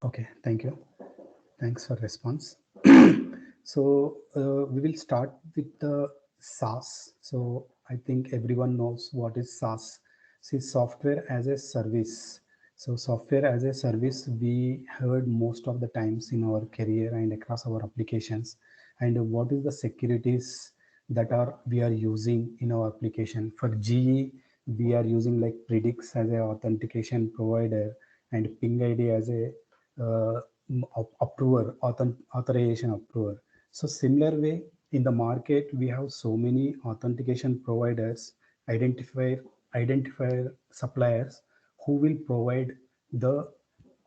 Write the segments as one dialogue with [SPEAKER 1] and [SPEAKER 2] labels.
[SPEAKER 1] Okay, thank you. Thanks for response. So we will start with the SaaS. So I think everyone knows what is SaaS. See, software as a service. So software as a service, we heard most of the times in our career and across our applications. And what is the securities that are we are using in our application? For GE, we are using like Predix as a authentication provider and Ping ID as a approver, authorization approver. So similar way in the market, we have so many authentication providers, identifier, identifier suppliers who will provide the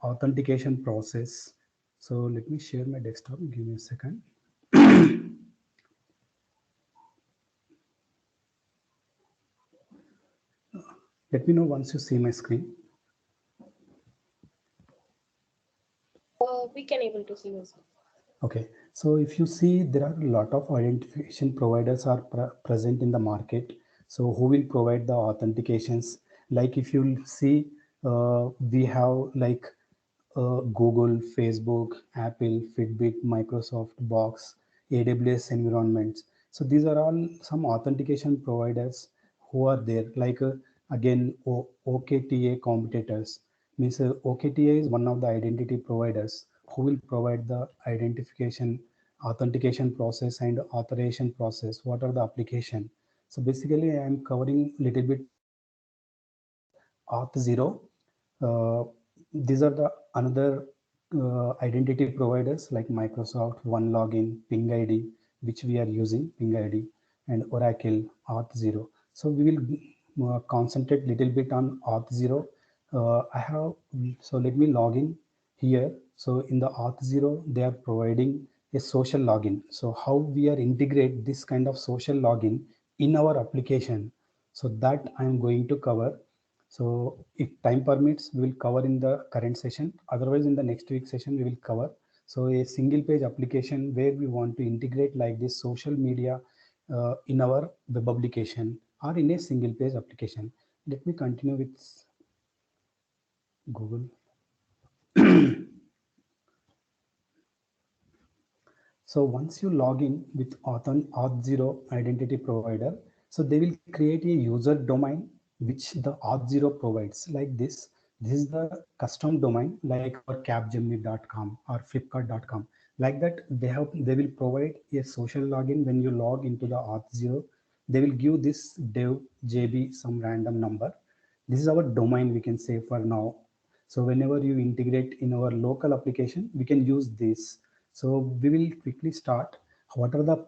[SPEAKER 1] authentication process. So let me share my desktop. Give me a second. Let me know once you see my screen.
[SPEAKER 2] We can able to see also.
[SPEAKER 1] Okay, so if you see, there are a lot of identification providers are present in the market. So who will provide the authentications? Like if you see, we have like Google, Facebook, Apple, Fitbit, Microsoft, Box, AWS environments. So these are all some authentication providers who are there. Like again, OKTA competitors means OKTA is one of the identity providers who will provide the identification, authentication process and authorization process. What are the application? So basically, I am covering little bit Auth0. Uh, these are the another identity providers like Microsoft, OneLogin, Ping ID, which we are using, Ping ID, and Oracle, Auth0. So we will concentrate little bit on Auth0. I have so let me log in here. So in the Auth0, they are providing a social login. So how we are integrate this kind of social login in our application. So that I am going to cover. So if time permits, we will cover in the current session. Otherwise, in the next week session, we will cover. So a single page application where we want to integrate like this social media in our web application or in a single page application. Let me continue with Google. So once you log in with Auth0 identity provider, so they will create a user domain which the Auth0 provides like this. This is the custom domain like our capgemini.com or flipkart.com. Like that, they will provide a social login when you log into the Auth0. They will give this dev JB some random number. This is our domain we can say for now. So whenever you integrate in our local application, we can use this. So we will quickly start. What are the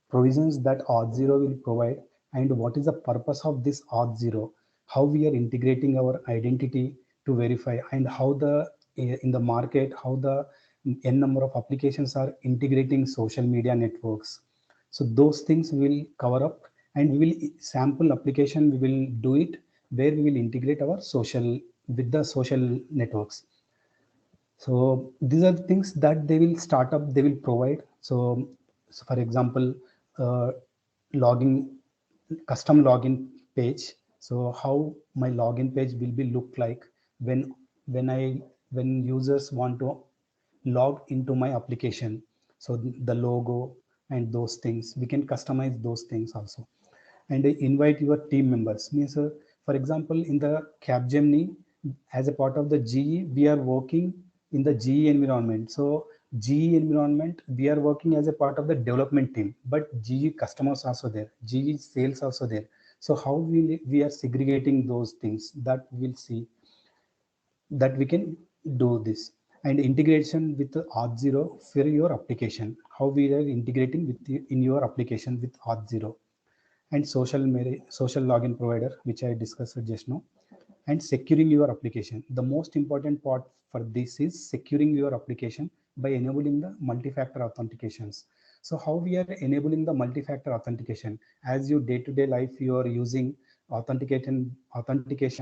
[SPEAKER 1] provisions that Auth0 will provide and what is the purpose of this Auth0? How we are integrating our identity to verify and how the in the market, how the n number of applications are integrating social media networks. So those things we will cover up and we will sample application. We will do it where we will integrate our social with the social networks. So these are the things that they will start up, they will provide. So for example, uh, login, custom login page. So how my login page will be look like when when I when users want to log into my application. So the logo and those things, we can customize those things also. And invite your team members. Means, for example, in the Capgemini, as a part of the GE, we are working in the GE environment. So GE environment, we are working as a part of the development team, but GE customers also there, GE sales also there. So how we are segregating those things that we'll see that we can do this. And integration with the Auth0 for your application, how we are integrating with in your application with Auth0. And social login provider, which I discussed just now, and securing your application. The most important part for this is securing your application by enabling the multi-factor authentications. So how we are enabling the multi-factor authentication? As you day-to-day life, you are using authentication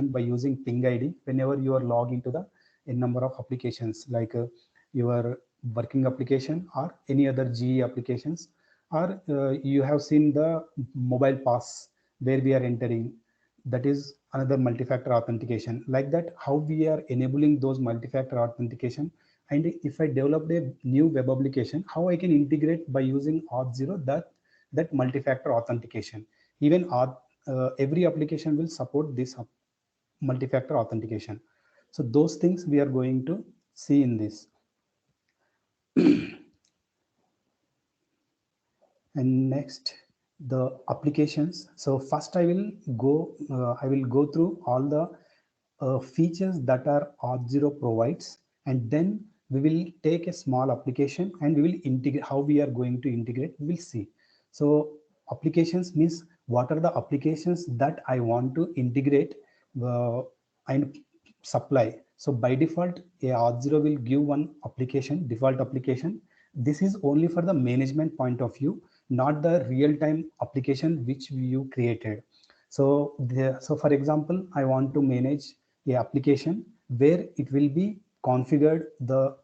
[SPEAKER 1] by using Ping ID whenever you are logged into the a number of applications like your working application or any other GE applications, or you have seen the mobile pass where we are entering, that is another multi-factor authentication. Like that, how we are enabling those multi-factor authentication And if I developed a new web application, how I can integrate by using Auth0, that multi-factor authentication. Even every application will support this multi-factor authentication. So those things we are going to see in this. And next, the applications. So first I will go through all the features that are Auth0 provides, and then we will take a small application and we will integrate. How we are going to integrate, we will see. So applications means what are the applications that I want to integrate and supply. So by default, a Auth0 will give one application, default application. This is only for the management point of view, not the real-time application which you created. So so for example, I want to manage a application where it will be configured the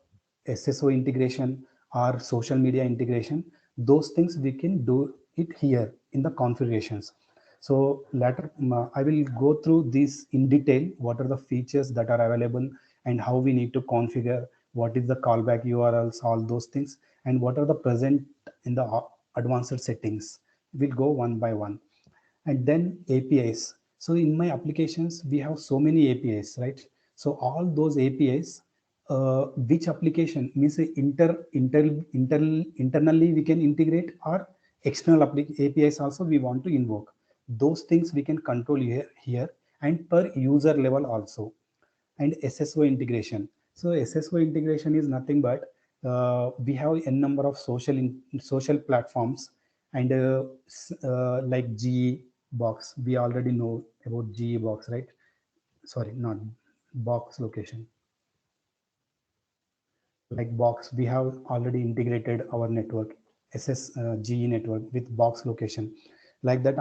[SPEAKER 1] SSO integration or social media integration. Those things we can do it here in the configurations. So later I will go through this in detail, what are the features that are available and how we need to configure, what is the callback URLs, all those things, and what are the present in the advanced settings. We'll go one by one. And then APIs. So in my applications, we have so many APIs, right? So all those APIs, which application means internally we can integrate, or external APIs also we want to invoke. Those things we can control here and per user level also. And SSO integration. So SSO integration is nothing but we have a number of social platforms, and like GE box. We already know about GE box, right? Sorry, not box location. Like box, we have already integrated our network, GE network with box location. Like that,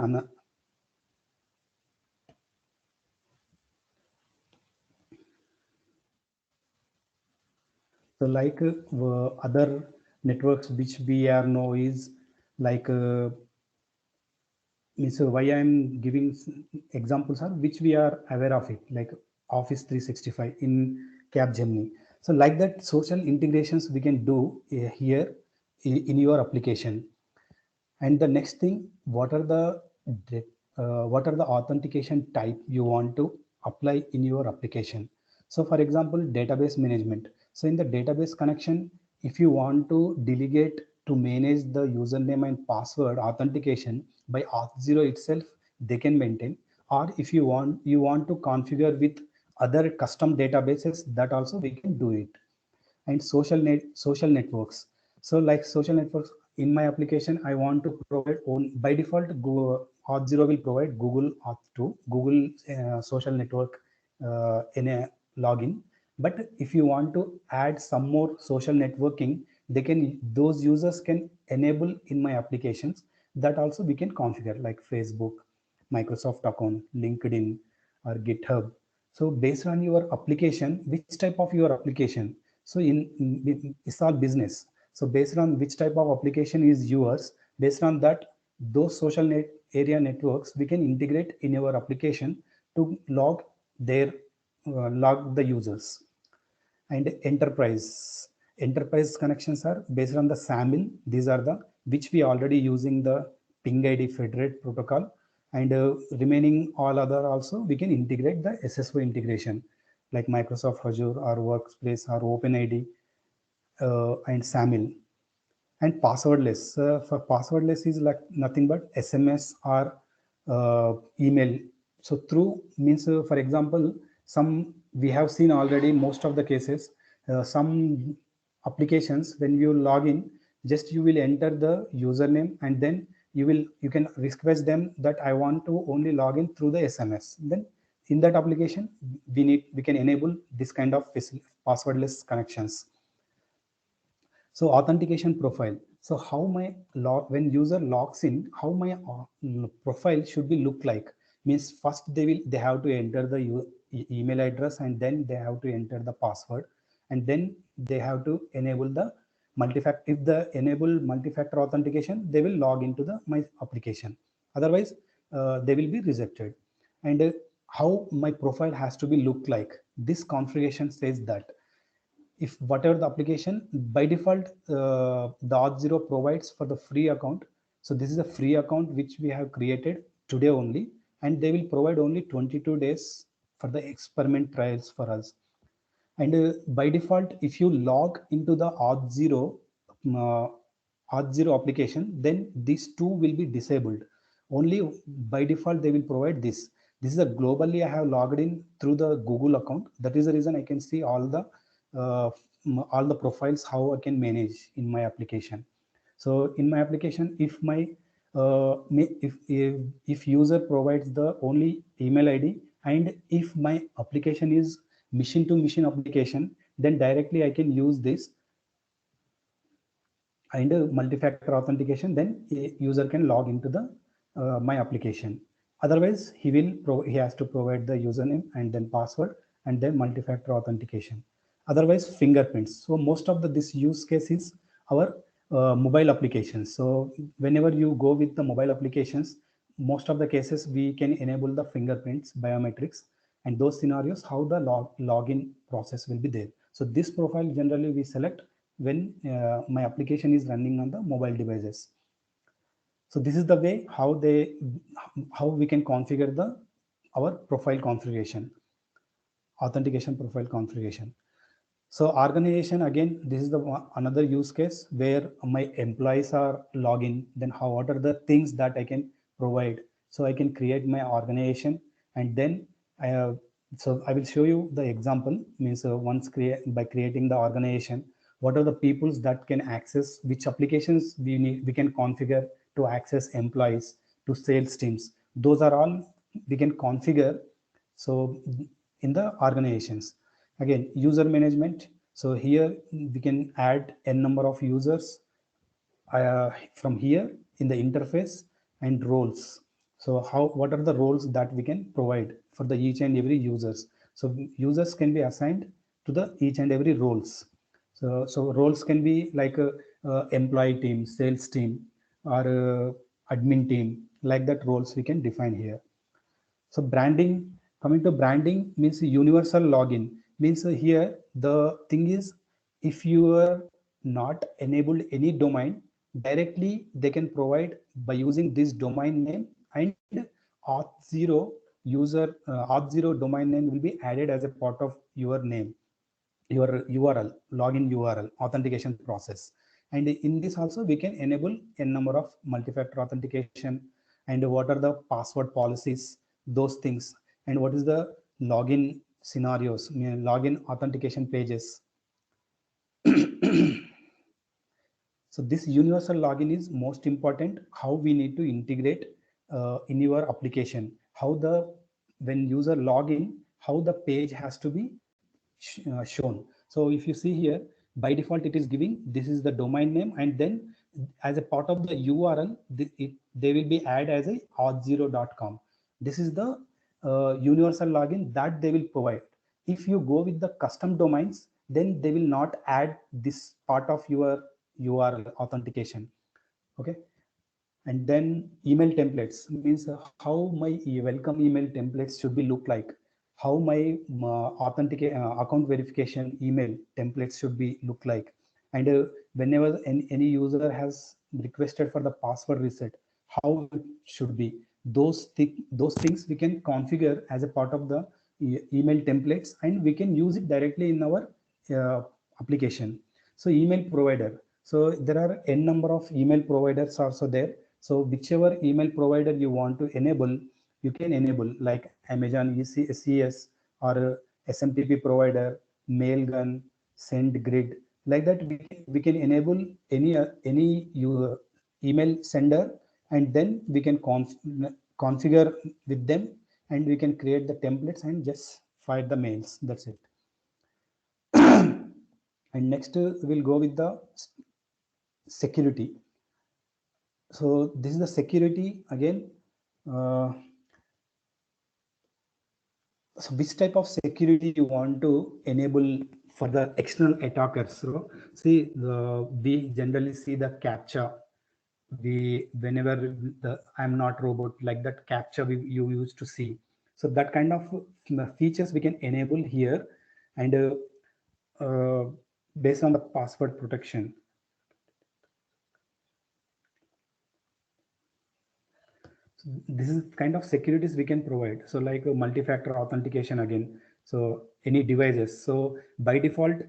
[SPEAKER 1] so like other networks which we are know is like means why I'm giving examples are which we are aware of it, like Office 365 in Capgemini. So like that, social integrations we can do here in your application. And the next thing, what are the authentication type you want to apply in your application? So for example, database management. So in the database connection, if you want to delegate to manage the username and password authentication by Auth0 itself, they can maintain. Or if you want to configure with other custom databases, that also we can do it. And social networks. So like social networks, in my application I want to provide own. By default, Auth0 will provide Google Auth2, Google social network in a login. But if you want to add some more social networking, those users can enable in my applications. That also we can configure, like Facebook, Microsoft account, LinkedIn, or GitHub. So based on your application, which type of your application? So it's all business. So based on which type of application is yours, based on that, those social area networks we can integrate in your application to log the users. And enterprise connections are based on the SAML. These are the which we already using the ping id federate protocol. And remaining all other also we can integrate the SSO integration, like Microsoft Azure or Workspace or OpenID and SAML. And passwordless, for passwordless is like nothing but SMS or email. So through means for example, some we have seen already most of the cases, some applications when you log in, just you will enter the username and then you can request them that I want to only log in through the SMS. Then in that application we can enable this kind of passwordless connections. So authentication profile. So how my when user logs in, how my profile should be look like? Means first they have to enter the email address, and then they have to enter the password, and then they have to enable the multi-factor. If the enable multi-factor authentication, they will log into the my application. Otherwise, they will be rejected. And how my profile has to be look like? This configuration says that if whatever the application by default, the Auth0 provides for the free account. So this is a free account which we have created today only, and they will provide only 22 days for the experiment trials for us. And by default, if you log into the uh, Auth0 application, then these two will be disabled. Only by default, they will provide this. This is a globally I have logged in through the Google account. That is the reason I can see uh, all the profiles how I can manage in my application. So in my application, if my if user provides the only email ID, and if my application is machine to machine application, then directly I can use this and multi-factor authentication, then a user can log into the my application. Otherwise he has to provide the username and then password and then multi-factor authentication. Otherwise fingerprints. So most of this use case is our mobile applications. So whenever you go with the mobile applications, most of the cases we can enable the fingerprints biometrics, and those scenarios how the login process will be there. So this profile generally we select when my application is running on the mobile devices. So this is the way how we can configure the our profile configuration, authentication profile configuration. So organization, again, this is the another use case where my employees are login. Then what are the things that I can provide? So I can create my organization, and then I have. So I will show you the example. Means once by creating the organization, what are the peoples that can access which applications we can configure to access employees to sales teams. Those are all we can configure. So in the organizations. Again, user management. So here we can add n number of users from here in the interface, and roles. So what are the roles that we can provide for the each and every users? So users can be assigned to the each and every roles. So roles can be like a, employee team, sales team, or admin team. Like that roles we can define here. So branding, coming to branding means universal login. Means here the thing is, if you are not enabled any domain, directly they can provide by using this domain name, and auth0 auth0 domain name will be added as a part of your name, your URL, login URL, authentication process. And in this also we can enable a number of multi-factor authentication, and what are the password policies, those things, and what is the login scenarios, login authentication pages. So this universal login is most important. How we need to integrate in your application. How the when user login, how the page has to be shown. So if you see here, by default it is giving this is the domain name, and then as a part of the URL, they will be add as a auth0.com. This is the universal login that they will provide. If you go with the custom domains, then they will not add this part of your URL authentication. Okay. And then email templates means how my welcome email templates should be look like, how my authentic account verification email templates should be look like, and whenever any user has requested for the password reset, how it should be. Those things we can configure as a part of the email templates, and we can use it directly in our uh, application. So email provider, so there are n number of email providers also there. So whichever email provider you want to enable, you can enable, like Amazon ECS, or SMTP provider, Mailgun, SendGrid. Like that, we can enable any email sender, and then we can configure with them, and we can create the templates and just fire the mails. That's it. And next we'll go with the security. So this is the security again. Uh, so which type of security you want to enable for the external attackers? So see, we generally see the captcha. We whenever the I'm not robot, like that captcha you used to see. So that kind of features we can enable here, and based on the password protection. So this is kind of securities we can provide. So like multi-factor authentication again. So any devices. So by default,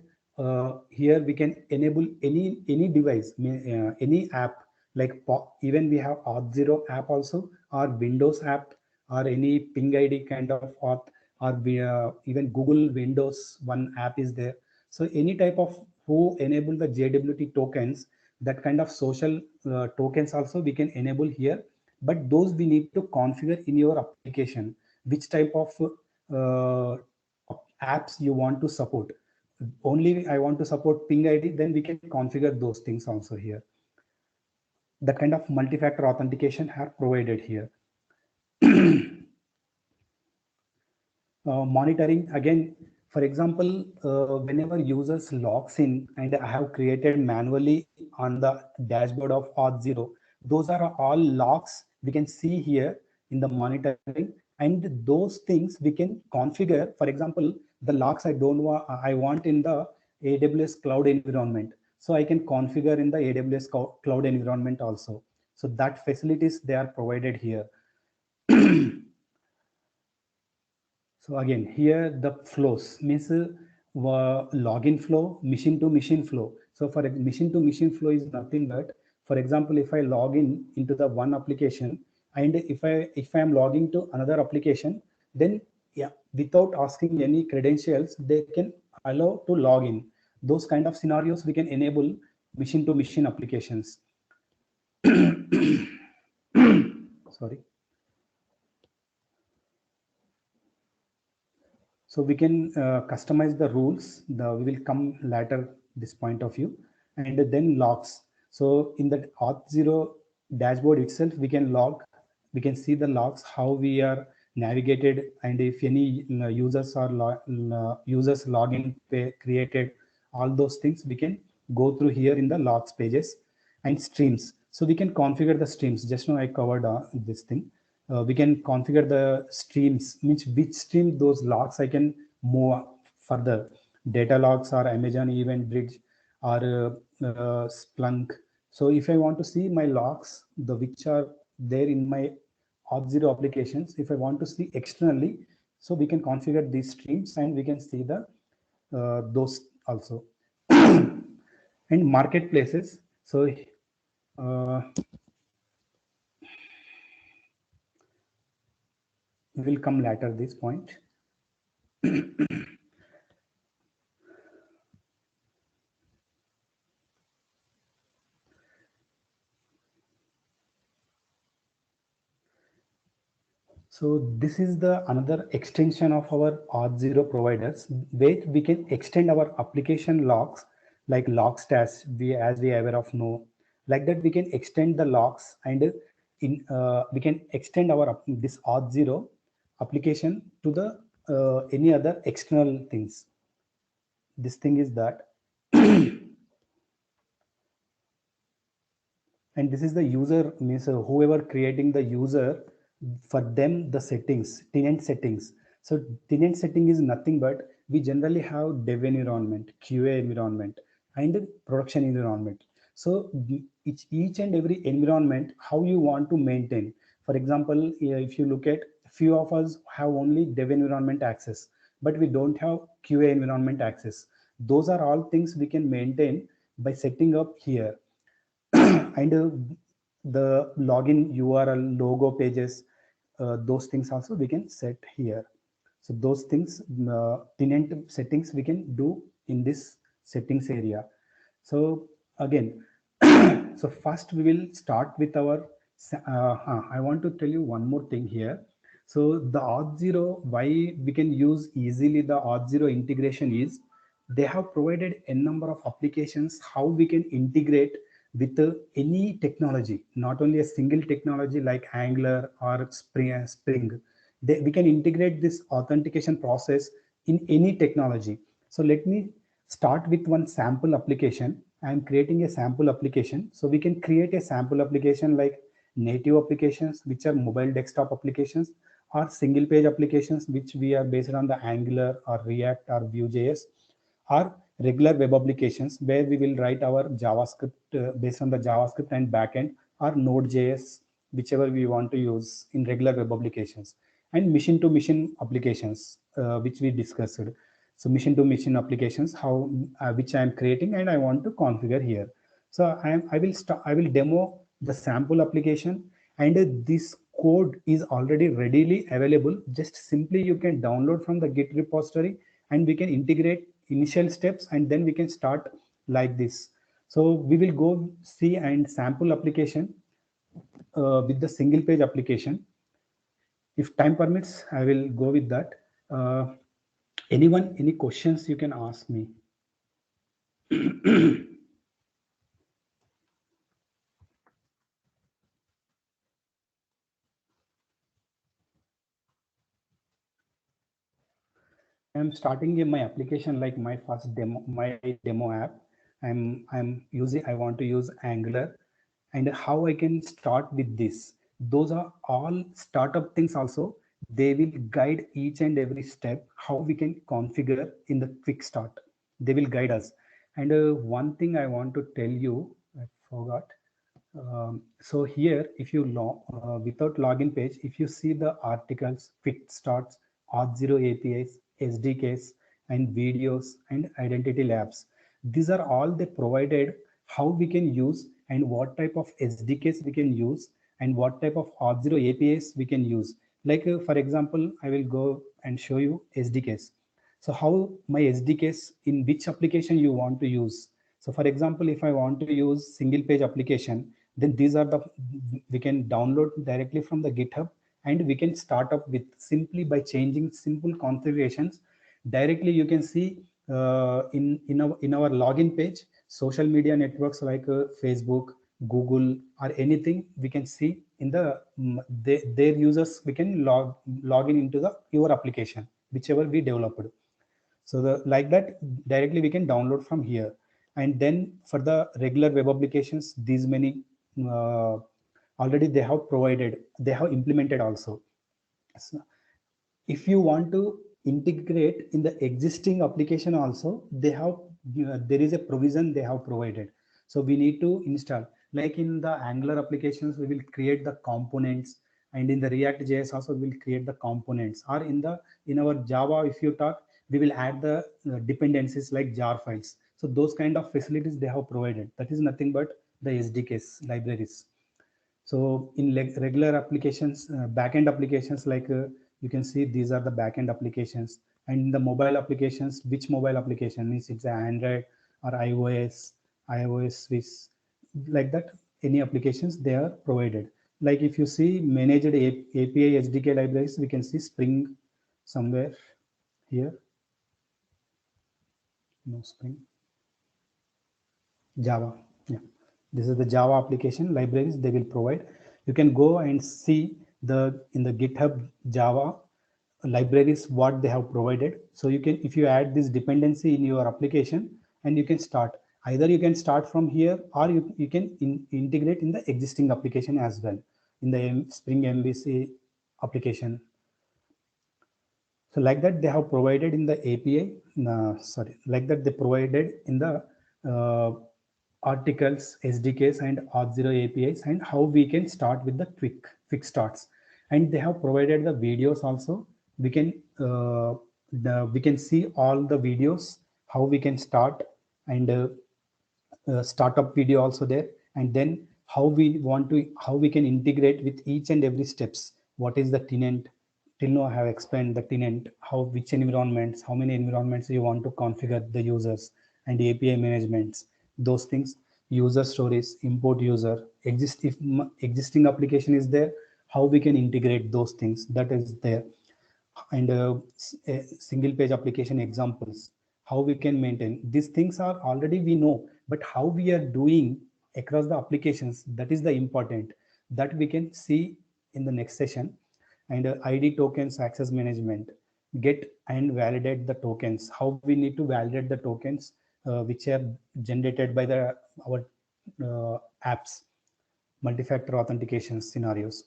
[SPEAKER 1] here we can enable any device, any app, like even we have Auth0 app also, or Windows app, or any Ping ID kind of auth, or even Google Windows one app is there. So any type of who enable the JWT tokens, that kind of social tokens also we can enable here, but those we need to configure in your application, which type of apps you want to support. Only I want to support Ping ID, then we can configure those things also here. That kind of multi-factor authentication are provided here. Monitoring again, for example, whenever users logs in, and I have created manually on the dashboard of Auth0, those are all logs we can see here in the monitoring, and those things we can configure. For example, the logs I want in the AWS cloud environment, so I can configure in the AWS cloud environment also. So that facilities they are provided here. So again, here the flows means login flow, machine to machine flow. So for a machine to machine flow is nothing but, for example, if I log in into the one application, and if I am logging to another application, then yeah, without asking any credentials, they can allow to log in. Those kind of scenarios we can enable machine to machine applications. Sorry. So we can customize the rules. We will come later this point of view, and then logs. So in the Auth0 dashboard itself, we can log. We can see the logs, how we are navigated, and if any users are users login created, all those things we can go through here in the logs pages. And streams. So we can configure the streams. Just now I covered this thing. We can configure the streams, means which stream those logs I can move further. Data logs or Amazon Event Bridge or Splunk. So if I want to see my logs, the which are there in my Auth0 applications, if I want to see externally, so we can configure these streams and we can see the those also. And marketplaces. So we will come later this point. So this is the another extension of our Auth0 providers, where we can extend our application logs, like log stats. We, as we aware of know, like that we can extend the logs, and we can extend our this Auth0 application to the any other external things. This thing is that. And this is the user, means whoever creating the user, for them the settings, tenant settings. So tenant setting is nothing but, we generally have dev environment, QA environment, and production environment. So each and every environment, how you want to maintain. For example, if you look at, few of us have only dev environment access, but we don't have QA environment access. Those are all things we can maintain by setting up here. And the login URL, logo pages, those things also we can set here. So those things, tenant settings we can do in this settings area. So again, so first we will start with our, I want to tell you one more thing here. So the Auth0, why we can use easily the Auth0 integration is, they have provided a number of applications how we can integrate with any technology, not only a single technology like Angular or Spring. We can integrate this authentication process in any technology. So let me start with one sample application. I am creating a sample application. So we can create a sample application like native applications, which are mobile desktop applications, or single page applications, which we are based on the Angular or React or Vue.js, or regular web applications where we will write our JavaScript based on the JavaScript and backend, or Node.js, whichever we want to use in regular web applications, and machine to machine applications, which we discussed. So machine to machine applications, how which I am creating and I want to configure here. So I will demo the sample application, and this code is already readily available. Just simply you can download from the Git repository, and we can integrate initial steps, and then we can start like this. So we will go see and sample application with the single page application. If time permits, I will go with that. uh, Anyone, any questions you can ask me? I'm starting in my application, like my first demo, my demo app. I'm using. I want to use Angular, and how I can start with this. Those are all startup things. Also, they will guide each and every step how we can configure in the quick start. They will guide us. And one thing I want to tell you, I forgot. So here, if you log without login page, if you see the articles, quick starts, Auth0 APIs, SDKs, and videos and identity labs, these are all they provided how we can use, and what type of SDKs we can use, and what type of Auth0 APIs we can use. Like for example, I will go and show you SDKs. So how my SDKs in which application you want to use. So for example, if I want to use single page application, then these are the, we can download directly from the GitHub, and we can start up with simply by changing simple configurations. Directly you can see in our login page, social media networks like Facebook, Google, or anything we can see in the their users. We can log in into the your application whichever we developed. So the like that directly we can download from here. And then for the regular web applications, these many uh, already they have provided, they have implemented also. So if you want to integrate in the existing application also, they have there is a provision they have provided. So we need to install, like in the Angular applications we will create the components, and in the React JS also we will create the components, or in our Java, if you talk, we will add the dependencies like jar files. So those kind of facilities they have provided, that is nothing but the SDKs libraries. So in regular applications, backend applications, like you can see these are the backend applications. And in the mobile applications, which mobile application is it's Android or iOS Swiss, like that, any applications they are provided. Like if you see managed API SDK libraries, we can see Spring somewhere here. No Spring. Java. Yeah, this is the Java application libraries they will provide. You can go and see the in the GitHub Java libraries what they have provided. So you can, if you add this dependency in your application, and you can start. Either you can start from here, or you can integrate in the existing application as well, in the Spring MVC application. So like that they have provided in the API, sorry, like that they provided in the uh, articles, SDKs, and Auth0 APIs, and how we can start with the quick starts. And they have provided the videos also. We can we can see all the videos how we can start, and startup video also there. And then how we want to, how we can integrate with each and every steps. What is the tenant? Till now I have explained the tenant, how, which environments, how many environments you want to configure the users, and API managements, those things. User stories, import user, if existing application is there, how we can integrate those things, that is there. And single page application examples, how we can maintain these things are already we know, but how we are doing across the applications, that is the important, that we can see in the next session. And ID tokens, access management, get and validate the tokens, how we need to validate the tokens which are generated by the our apps, multi-factor authentication scenarios.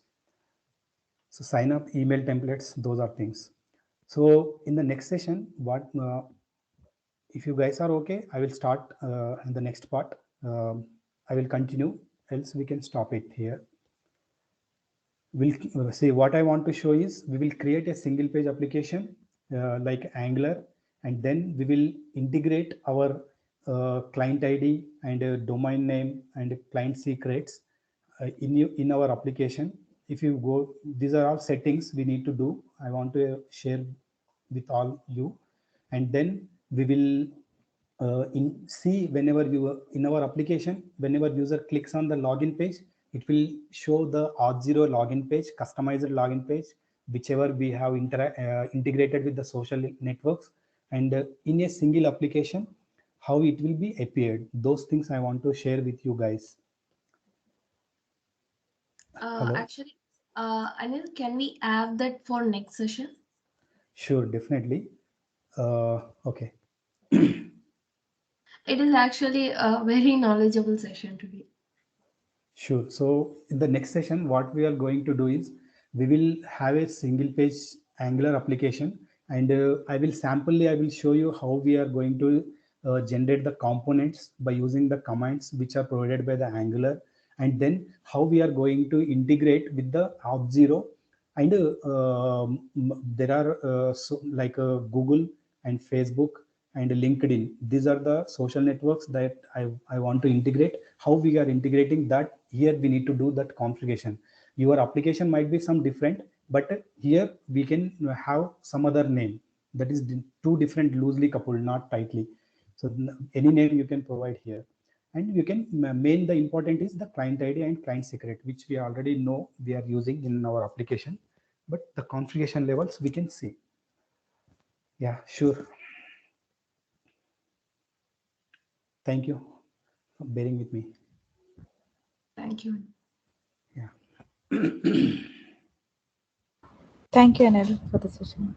[SPEAKER 1] So sign up, email templates, those are things. So in the next session, what if you guys are okay, I will start in the next part. I will continue, else we can stop it here. We'll see what I want to show is we will create a single page application like Angular, and then we will integrate our client ID and domain name and client secrets in our application. If you go, these are all settings we need to do. I want to share with all you, and then we will in see whenever you in our application, whenever user clicks on the login page, it will show the Auth0 login page, customized login page, whichever we have integrated with the social networks, and in a single application how it will be appeared. Those things I want to share with you guys. Hello.
[SPEAKER 2] Actually, Anil, can we add that for next session?
[SPEAKER 1] Sure, definitely. Okay.
[SPEAKER 2] It is actually a very knowledgeable session today.
[SPEAKER 1] Sure. So in the next session, what we are going to do is we will have a single page Angular application, and I will show you how we are going to generate the components by using the commands which are provided by the Angular, and then how we are going to integrate with the Auth0. And there are like Google and Facebook and LinkedIn. These are the social networks that I want to integrate. How we are integrating that, here we need to do that configuration. Your application might be some different, but here we can have some other name that is two different loosely coupled, not tightly. So any name you can provide here. And you can main the important is the client ID and client secret, which we already know we are using in our application, but the configuration levels we can see. Yeah, sure. Thank you for bearing with me.
[SPEAKER 2] Thank you.
[SPEAKER 1] Yeah.
[SPEAKER 3] Thank you, Anil, for the session.